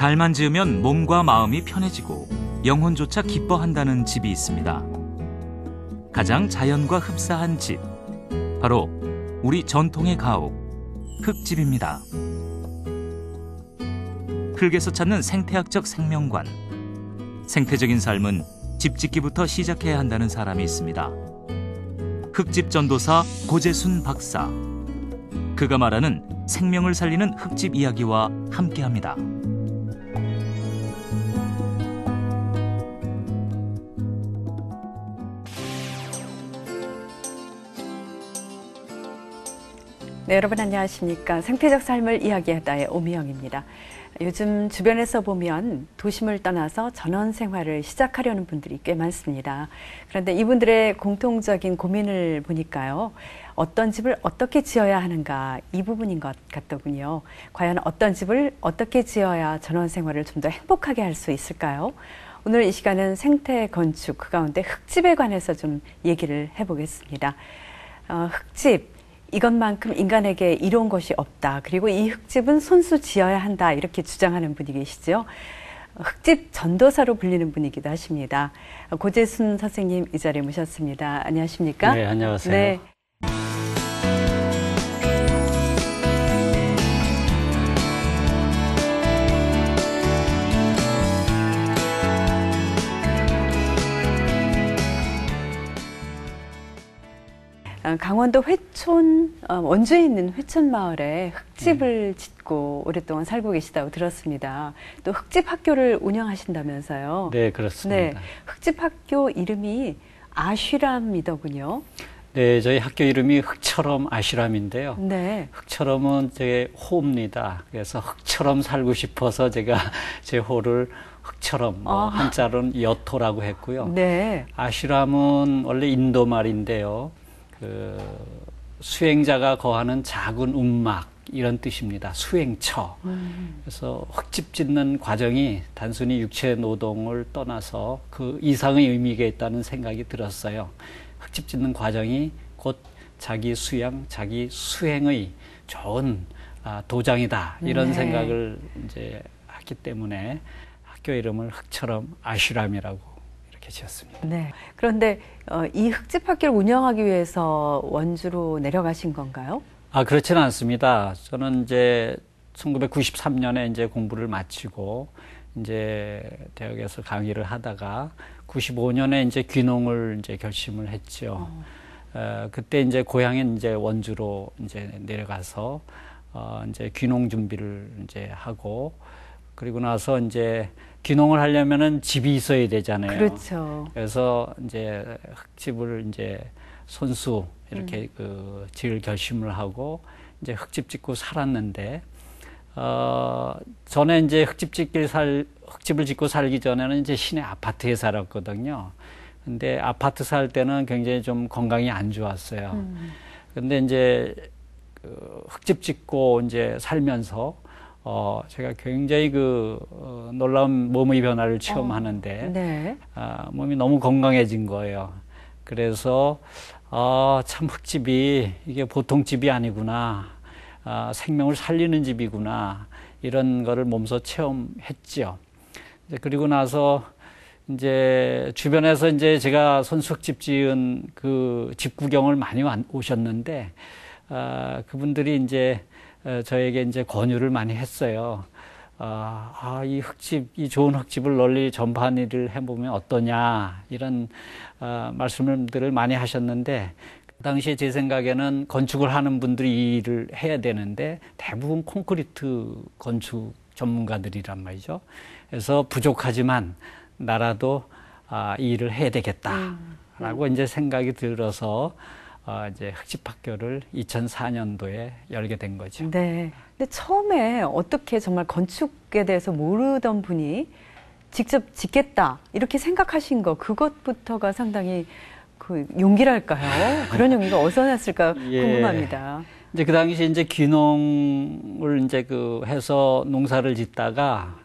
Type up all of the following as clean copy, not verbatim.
잘만 지으면 몸과 마음이 편해지고 영혼조차 기뻐한다는 집이 있습니다. 가장 자연과 흡사한 집, 바로 우리 전통의 가옥, 흙집입니다. 흙에서 찾는 생태학적 생명관, 생태적인 삶은 집짓기부터 시작해야 한다는 사람이 있습니다. 흙집 전도사 고재순 박사, 그가 말하는 생명을 살리는 흙집 이야기와 함께합니다. 네, 여러분 안녕하십니까. 생태적 삶을 이야기하다의 오미영입니다. 요즘 주변에서 보면 도심을 떠나서 전원 생활을 시작하려는 분들이 꽤 많습니다. 그런데 이분들의 공통적인 고민을 보니까요. 어떤 집을 어떻게 지어야 하는가, 이 부분인 것 같더군요. 과연 어떤 집을 어떻게 지어야 전원 생활을 좀 더 행복하게 할 수 있을까요? 오늘 이 시간은 생태 건축, 그 가운데 흙집에 관해서 좀 얘기를 해보겠습니다. 흙집. 이것만큼 인간에게 이로운 것이 없다. 그리고 이 흙집은 손수 지어야 한다. 이렇게 주장하는 분이 계시죠. 흙집 전도사로 불리는 분이기도 하십니다. 고재순 선생님 이 자리에 모셨습니다. 안녕하십니까? 네, 안녕하세요. 네. 강원도 회촌, 원주에 있는 회촌 마을에 흙집을 짓고 오랫동안 살고 계시다고 들었습니다. 또 흙집 학교를 운영하신다면서요? 네, 그렇습니다. 네, 흙집 학교 이름이 아쉬람이더군요. 네, 저희 학교 이름이 흙처럼 아쉬람인데요. 네. 흙처럼은 제 호입니다. 그래서 흙처럼 살고 싶어서 제가 제 호를 흙처럼, 한자로는 여토라고 했고요. 네. 아쉬람은 원래 인도 말인데요. 수행자가 거하는 작은 움막 이런 뜻입니다. 수행처. 그래서 흙집 짓는 과정이 단순히 육체 노동을 떠나서 그 이상의 의미가 있다는 생각이 들었어요. 흙집 짓는 과정이 곧 자기 수양, 자기 수행의 좋은 도장이다. 이런 생각을 이제 했기 때문에 학교 이름을 흙처럼 아쉬람이라고 지었습니다. 네. 그런데 이 흙집 학교를 운영하기 위해서 원주로 내려가신 건가요? 그렇지는 않습니다. 저는 이제 1993년에 이제 공부를 마치고 이제 대학에서 강의를 하다가 95년에 이제 귀농을 이제 결심을 했죠. 그때 이제 고향에 이제 원주로 이제 내려가서 이제 귀농 준비를 이제 하고 그리고 나서 이제 귀농을 하려면은 집이 있어야 되잖아요. 그렇죠. 그래서 이제 흙집을 이제 손수 이렇게 지을 결심을 하고 이제 흙집 짓고 살았는데, 전에 이제 흙집을 짓고 살기 전에는 이제 시내 아파트에 살았거든요. 근데 아파트 살 때는 굉장히 좀 건강이 안 좋았어요. 근데 이제 흙집 짓고 이제 살면서 제가 굉장히 놀라운 몸의 변화를 체험하는데, 네. 몸이 너무 건강해진 거예요. 그래서, 참 흙집이 이게 보통 집이 아니구나. 생명을 살리는 집이구나. 이런 거를 몸소 체험했죠. 이제 그리고 나서 이제 주변에서 이제 제가 손수 흙집 지은 그 집 구경을 많이 오셨는데, 그분들이 이제 저에게 이제 권유를 많이 했어요. 이 흙집, 이 좋은 흙집을 널리 전파하는 해보면 어떠냐, 이런 말씀들을 많이 하셨는데, 그 당시에 제 생각에는 건축을 하는 분들이 이 일을 해야 되는데, 대부분 콘크리트 건축 전문가들이란 말이죠. 그래서 부족하지만 나라도 이 일을 해야 되겠다라고 이제 생각이 들어서 이제 흙집 학교를 2004년도에 열게 된 거죠. 네. 근데 처음에 어떻게 정말 건축에 대해서 모르던 분이 직접 짓겠다 이렇게 생각하신 거, 그것부터가 상당히 그 용기랄까요? 그런 용기가 어디서 났을까 궁금합니다. 이제 그 당시에 이제 귀농을 이제 해서 농사를 짓다가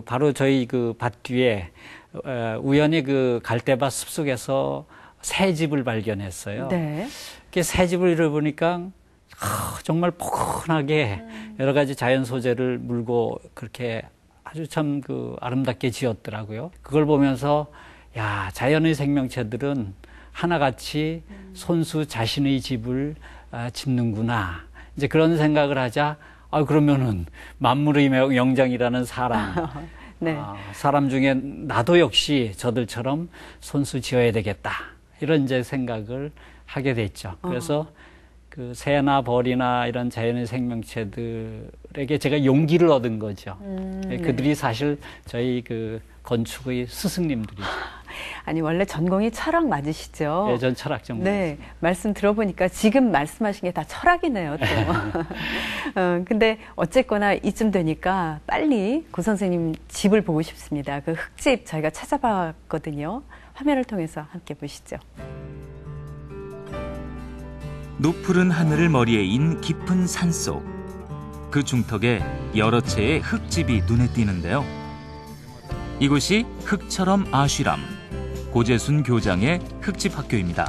바로 저희 밭 뒤에 우연히 갈대밭 숲속에서 새 집을 발견했어요. 네. 새 집을 잃어보니까 정말 포근하게 여러 가지 자연 소재를 물고 그렇게 아주 참 아름답게 지었더라고요. 그걸 보면서 야, 자연의 생명체들은 하나같이 손수 자신의 집을 짓는구나. 이제 그런 생각을 하자, 그러면은 만물의 영장이라는 사람, 네. 사람 중에 나도 역시 저들처럼 손수 지어야 되겠다. 이런 이제 생각을 하게 됐죠. 그래서 새나 벌이나 이런 자연의 생명체들에게 제가 용기를 얻은 거죠. 그들이 사실 저희 건축의 스승님들이죠. 아니, 원래 전공이 철학 맞으시죠? 네, 전 철학 전공. 네, 말씀 들어보니까 지금 말씀하신 게 다 철학이네요, 또. 근데 어쨌거나 이쯤 되니까 빨리 고 선생님 집을 보고 싶습니다. 그 흙집 저희가 찾아봤거든요. 화면을 통해서 함께 보시죠. 노푸른 하늘을 머리에 인 깊은 산속. 그 중턱에 여러 채의 흙집이 눈에 띄는데요. 이곳이 흙처럼 아쉬람, 고재순 교장의 흙집 학교입니다.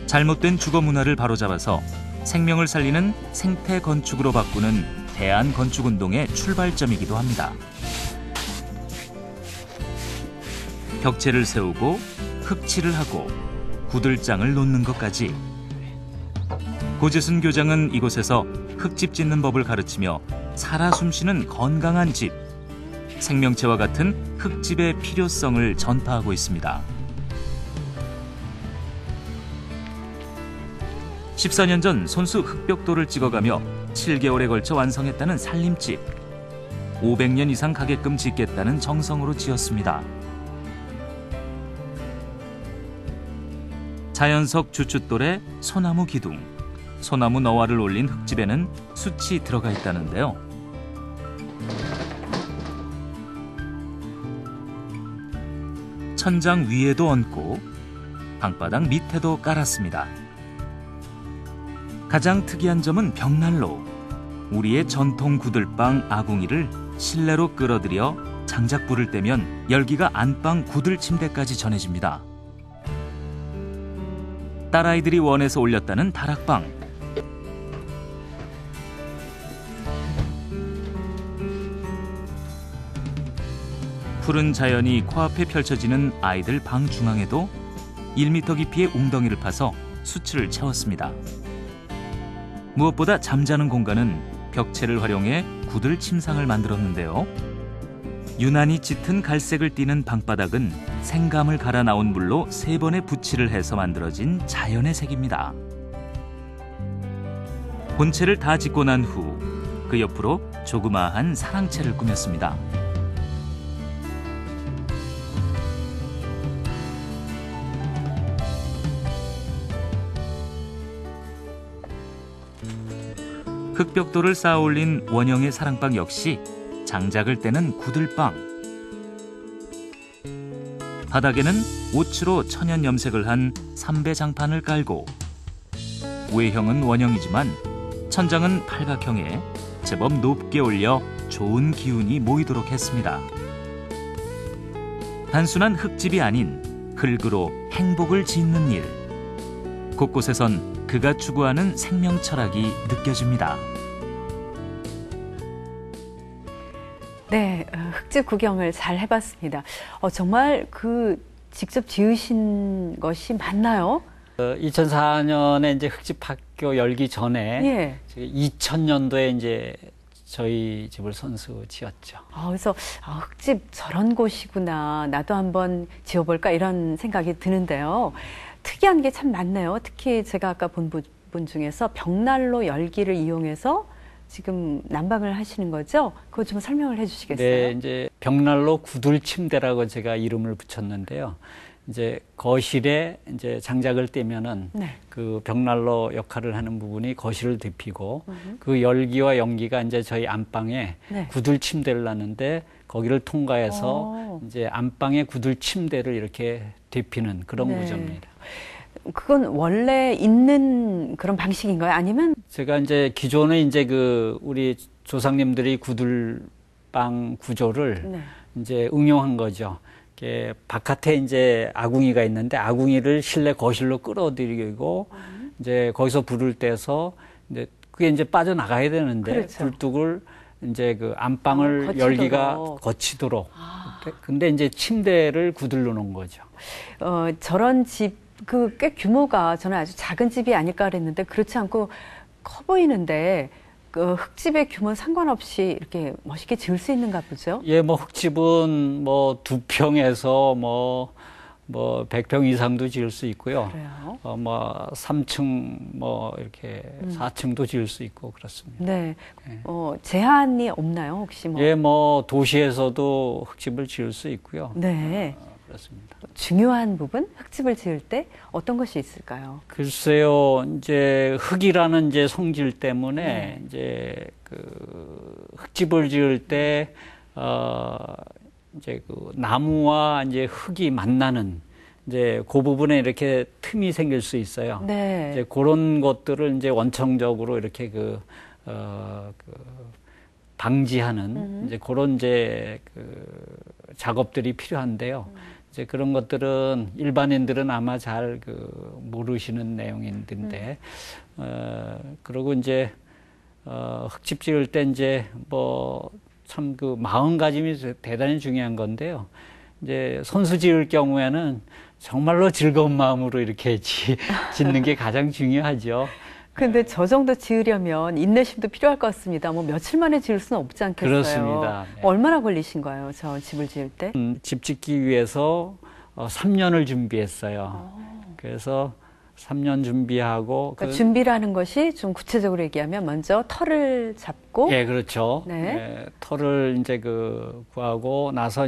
잘못된 주거 문화를 바로잡아서 생명을 살리는 생태 건축으로 바꾸는 대안 건축 운동의 출발점이기도 합니다. 벽체를 세우고 흙칠을 하고 구들장을 놓는 것까지. 고재순 교장은 이곳에서 흙집 짓는 법을 가르치며 살아 숨쉬는 건강한 집, 생명체와 같은 흙집의 필요성을 전파하고 있습니다. 14년 전 손수 흙벽돌을 찍어가며 7개월에 걸쳐 완성했다는 살림집. 500년 이상 가게끔 짓겠다는 정성으로 지었습니다. 자연석 주춧돌에 소나무 기둥, 소나무 너와를 올린 흙집에는 숯이 들어가 있다는데요. 천장 위에도 얹고 방바닥 밑에도 깔았습니다. 가장 특이한 점은 벽난로. 우리의 전통 구들방 아궁이를 실내로 끌어들여 장작불을 떼면 열기가 안방 구들 침대까지 전해집니다. 딸아이들이 원해서 올렸다는 다락방. 푸른 자연이 코앞에 펼쳐지는 아이들 방 중앙에도 1m 깊이의 웅덩이를 파서 수치를 채웠습니다. 무엇보다 잠자는 공간은 벽체를 활용해 구들 침상을 만들었는데요. 유난히 짙은 갈색을 띠는 방바닥은 생감을 갈아 나온 물로 3번의 붓칠을 해서 만들어진 자연의 색입니다. 본체를 다 짓고 난 후 그 옆으로 조그마한 사랑채를 꾸몄습니다. 흙벽돌을 쌓아 올린 원형의 사랑방 역시 장작을 떼는 구들방. 바닥에는 오추로 천연 염색을 한 삼배장판을 깔고 외형은 원형이지만 천장은 팔각형에 제법 높게 올려 좋은 기운이 모이도록 했습니다. 단순한 흙집이 아닌 흙으로 행복을 짓는 일. 곳곳에선 그가 추구하는 생명 철학이 느껴집니다. 네, 흙집 구경을 잘 해봤습니다. 정말 직접 지으신 것이 맞나요? 2004년에 이제 흙집 학교 열기 전에 예. 2000년도에 이제 저희 집을 손수 지었죠. 그래서 흙집 저런 곳이구나. 나도 한번 지어볼까 이런 생각이 드는데요. 특이한 게 참 많네요. 특히 제가 아까 본 부분 중에서 벽난로 열기를 이용해서 지금 난방을 하시는 거죠? 그거 좀 설명을 해주시겠어요? 네, 이제 벽난로 구들 침대라고 제가 이름을 붙였는데요. 이제 거실에 이제 장작을 떼면은 네. 그 벽난로 역할을 하는 부분이 거실을 데피고 그 열기와 연기가 이제 저희 안방에 네. 구들 침대를 놨는데 거기를 통과해서 이제 안방에 구들 침대를 이렇게 데피는 그런 네. 구조입니다. 그건 원래 있는 그런 방식인가요? 아니면? 제가 이제 기존에 이제 우리 조상님들이 구들방 구조를 네. 이제 응용한 거죠. 이렇게 바깥에 이제 아궁이가 있는데 아궁이를 실내 거실로 끌어들이고 이제 거기서 불을 떼서 근데 그게 이제 빠져나가야 되는데 그렇죠. 굴뚝을 이제 그 안방을 거치도록. 열기가 거치도록. 근데 이제 침대를 구들러 놓은 거죠. 저런 집, 꽤 규모가 저는 아주 작은 집이 아닐까 그랬는데 그렇지 않고 커 보이는데 그 흙집의 규모는 상관없이 이렇게 멋있게 지을 수 있는가 보죠? 예, 뭐 흙집은 뭐 2평에서 뭐 100평 이상도 지을 수 있고요. 그래요? 뭐 3층 뭐 이렇게 4층도 지을 수 있고 그렇습니다. 네. 예. 제한이 없나요? 혹시 뭐? 예, 뭐 도시에서도 흙집을 지을 수 있고요. 네. 그렇습니다. 중요한 부분? 흙집을 지을 때 어떤 것이 있을까요? 글쎄요, 이제 흙이라는 이제 성질 때문에 네. 이제 그 흙집을 지을 때 이제 그 나무와 이제 흙이 만나는 이제 그 부분에 이렇게 틈이 생길 수 있어요. 네. 이제 그런 것들을 이제 원청적으로 이렇게 방지하는 이제 그런 이제 작업들이 필요한데요. 이제 그런 것들은 일반인들은 아마 잘 모르시는 내용인데, 그리고 이제 흙집 지을 때 이제 뭐 참 마음가짐이 대단히 중요한 건데요. 이제 손수 지을 경우에는 정말로 즐거운 마음으로 이렇게 짓는 게 가장 중요하죠. 근데 저 정도 지으려면 인내심도 필요할 것 같습니다. 뭐 며칠 만에 지을 수는 없지 않겠어요? 그렇습니다. 네. 얼마나 걸리신 거예요, 저 집을 지을 때? 집 짓기 위해서 3년을 준비했어요. 그래서 3년 준비하고 그러니까 준비라는 것이 좀 구체적으로 얘기하면 먼저 터를 잡고 예, 그렇죠. 네. 예, 터를 이제 구하고 나서